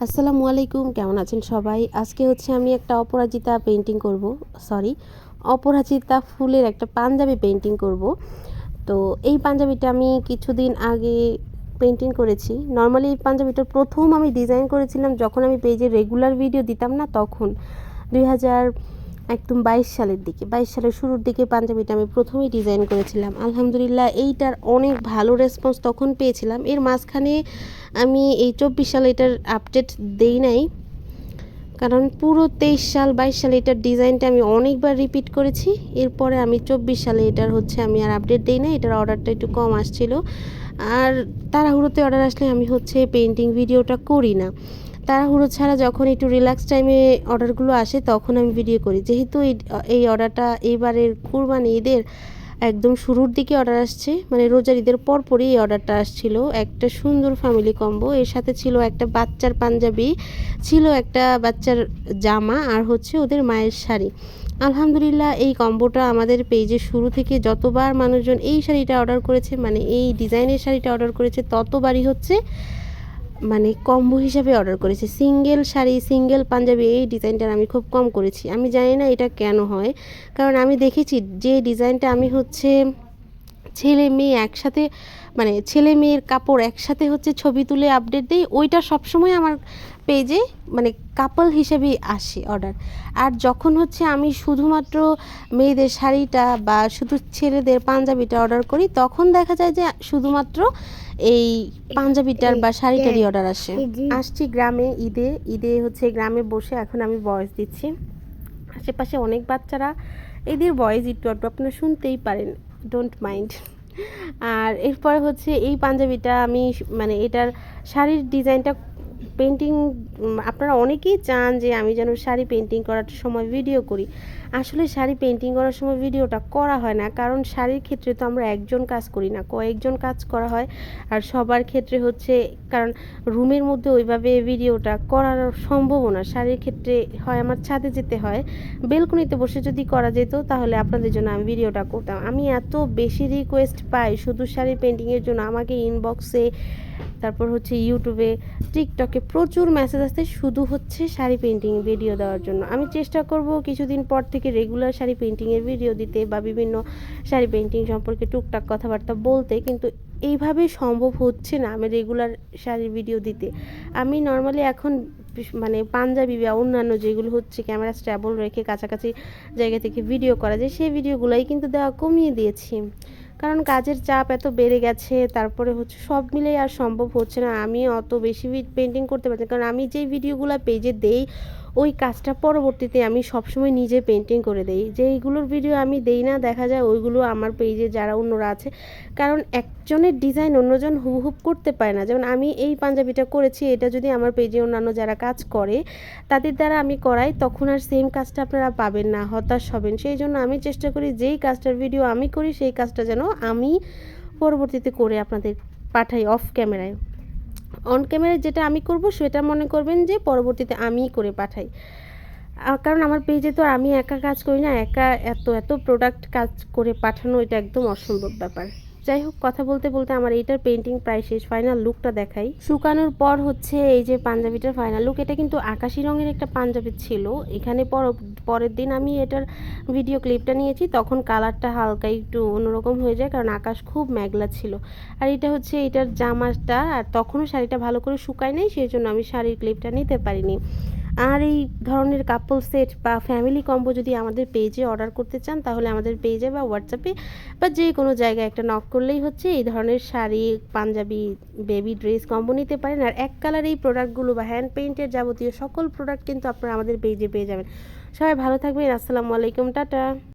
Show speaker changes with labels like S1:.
S1: আসসালামু আলাইকুম, কেমন আছেন সবাই? আজকে হচ্ছে আমি একটা অপরাজিতা পেইন্টিং করব। সরি, অপরাজিতা ফুলের একটা পাঞ্জাবি পেইন্টিং করব। তো এই পাঞ্জাবিটা আমি কিছুদিন আগে পেইন্টিং করেছি। নর্মালি এই পাঞ্জাবিটার প্রথম আমি ডিজাইন করেছিলাম যখন আমি পেজে রেগুলার ভিডিও দিতাম না, তখন 2000 একদম 22 সালের দিকে, 22 সালের শুরুর দিকে পাঞ্জাবিটা আমি প্রথমেই ডিজাইন করেছিলাম। আলহামদুলিল্লাহ এইটার অনেক ভালো রেসপন্স তখন পেয়েছিলাম। এর মাঝখানে আমি এই 24 সালে এটার আপডেট দেই নাই, কারণ পুরো 23 সাল 22 সালে এটার ডিজাইনটা আমি অনেকবার রিপিট করেছি। এরপরে আমি 24 সালে এটার হচ্ছে আমি আর আপডেট দেই না। এটার অর্ডারটা একটু কম আসছিল, আর তাড়াহুড়োতে অর্ডার আসলে আমি হচ্ছে পেইন্টিং ভিডিওটা করি না। তাড়াহুড়ো ছাড়া যখন একটু রিল্যাক্স টাইমে অর্ডারগুলো আসে তখন আমি ভিডিও করি। যেহেতু এই অর্ডারটা এইবারের কুরবানি ঈদের একদম শুরুর দিকে অর্ডার আসছে, মানে রোজার ঈদের পরপরই এই অর্ডারটা আসছিল। একটা সুন্দর ফ্যামিলি কম্বো, এর সাথে ছিল একটা বাচ্চার পাঞ্জাবি, ছিল একটা বাচ্চার জামা, আর হচ্ছে ওদের মায়ের শাড়ি। আলহামদুলিল্লাহ এই কম্বোটা আমাদের পেজে শুরু থেকে যতবার মানুষজন এই শাড়িটা অর্ডার করেছে, মানে এই ডিজাইনের শাড়িটা অর্ডার করেছে, ততবারই হচ্ছে মানে কম্বো হিসাবে অর্ডার করেছে। সিঙ্গেল শাড়ি, সিঙ্গেল পাঞ্জাবি এই ডিজাইনটার আমি খুব কম করেছি। আমি জানি না এটা কেন হয়, কারণ আমি দেখেছি যে ডিজাইনটা আমি হচ্ছে ছেলে মেয়ে একসাথে, মানে ছেলে মেয়ের কাপড় একসাথে হচ্ছে ছবি তুলে আপডেট দিই, ওইটা সবসময় আমার পেজে মানে কাপল হিসেবেই আসে অর্ডার। আর যখন হচ্ছে আমি শুধুমাত্র মেয়েদের শাড়িটা বা শুধু ছেলেদের পাঞ্জাবিটা অর্ডার করি, তখন দেখা যায় যে শুধুমাত্র এই পাঞ্জাবিটার বা শাড়িটারই অর্ডার আসে। আসছি গ্রামে, ঈদে হচ্ছে গ্রামে বসে এখন আমি ভয়েস দিচ্ছি। আশেপাশে অনেক বাচ্চারা, এদের ভয়েস একটু একটু আপনারা শুনতেই পারেন, ডোন্ট মাইন্ড। আর এরপরে হচ্ছে এই পাঞ্জাবিটা আমি মানে এটার শাড়ির ডিজাইনটা পেন্টিং, আপনারা অনেকেই চান যে আমি যেন শাড়ি পেন্টিং করার সময় ভিডিও করি। আসলে শাড়ি পেন্টিং করার সময় ভিডিওটা করা হয় না, কারণ শাড়ির ক্ষেত্রে তো আমরা একজন কাজ করি না, কয়েকজন কাজ করা হয়। আর সবার ক্ষেত্রে হচ্ছে, কারণ রুমের মধ্যে ওইভাবে ভিডিওটা করার সম্ভব না। শাড়ির ক্ষেত্রে হয় আমার ছাদে যেতে হয়, বেলকনিতে বসে যদি করা যেত তাহলে আপনাদের জন্য আমি ভিডিওটা করতাম। আমি এত বেশি রিকোয়েস্ট পাই শুধু শাড়ি পেন্টিংয়ের জন্য, আমাকে ইনবক্সে, তারপর হচ্ছে ইউটিউবে, টিকটকে প্রচুর মেসেজ আসছে শুধু হচ্ছে শাড়ি পেন্টিং ভিডিও দেওয়ার জন্য। আমি চেষ্টা করব কিছুদিন পর থেকে রেগুলার শাড়ি পেন্টিংয়ের ভিডিও দিতে বা বিভিন্ন শাড়ি পেন্টিং সম্পর্কে টুকটাক কথাবার্তা বলতে, কিন্তু এইভাবে সম্ভব হচ্ছে না আমি রেগুলার শাড়ির ভিডিও দিতে। আমি নর্মালি এখন মানে পাঞ্জাবি বা অন্যান্য যেগুলো হচ্ছে ক্যামেরা স্ট্যাবল রেখে কাছাকাছি জায়গা থেকে ভিডিও করা যায়, সেই ভিডিওগুলোই কিন্তু দেওয়া কমিয়ে দিয়েছি, কারণ কাজের চাপ এত বেড়ে গেছে। তারপরে হচ্ছে সব মিলেই আর সম্ভব হচ্ছে না আমি অত বেশি পেন্টিং করতে পারছি, কারণ আমি যেই ভিডিওগুলো পেজে দেই ওই কাজটা পরবর্তীতে আমি সবসময় নিজে পেন্টিং করে দেই। যেইগুলোর ভিডিও আমি দেই না, দেখা যায় ওইগুলো আমার পেজে যারা অন্যরা আছে, কারণ একজনের ডিজাইন অন্যজন হুবহুব করতে পারে না। যেমন আমি এই পাঞ্জাবিটা করেছি, এটা যদি আমার পেজে অন্যান্য যারা কাজ করে তাদের দ্বারা আমি করাই, তখন আর সেম কাজটা আপনারা পাবেন না, হতাশ হবেন। সেই জন্য আমি চেষ্টা করি যেই কাজটার ভিডিও আমি করি সেই কাজটা যেন আমি পরবর্তীতে করে আপনাদের পাঠাই অফ ক্যামেরায়। অন ক্যামেরায় যেটা আমি করব সেটা মনে করবেন যে পরবর্তীতে আমিই করে পাঠাই, কারণ আমার পেজে তো আমি একা কাজ করি না, একা এত এত প্রোডাক্ট কাজ করে পাঠানো এটা একদম অসম্ভব ব্যাপার। যাই হোক, কথা বলতে বলতে আমার এইটার পেন্টিং প্রায় শেষ, ফাইনাল লুকটা দেখাই। শুকানোর পর হচ্ছে এই যে পাঞ্জাবিটার ফাইনাল লুক। এটা কিন্তু আকাশি রঙের একটা পাঞ্জাবি ছিল। এখানে পরের দিন আমি এটার ভিডিও ক্লিপটা নিয়েছি, তখন কালারটা হালকা একটু অন্যরকম হয়ে যায়, কারণ আকাশ খুব মেঘলা ছিল। আর এটা হচ্ছে এটার জামাটা, আর তখনও শাড়িটা ভালো করে শুকায় নাই, সেই জন্য আমি শাড়ির ক্লিপটা নিতে পারিনি। আর এই ধরনের কাপল সেট বা ফ্যামিলি কম্বো যদি আমাদের পেজে অর্ডার করতে চান, তাহলে আমাদের পেজে বা হোয়াটসঅ্যাপে বা যে কোনো জায়গায় একটা নক করলেই হচ্ছে এই ধরনের sari, panjabi, baby dress combo নিতে পারেন। আর এক কালার এই প্রোডাক্টগুলো বা হ্যান্ড পেইন্টের যাবতীয় সকল প্রোডাক্ট কিন্তু আপনারা আমাদের পেজে পেয়ে যাবেন। সবাই ভালো থাকবেন। আসসালামু আলাইকুম, টাটা।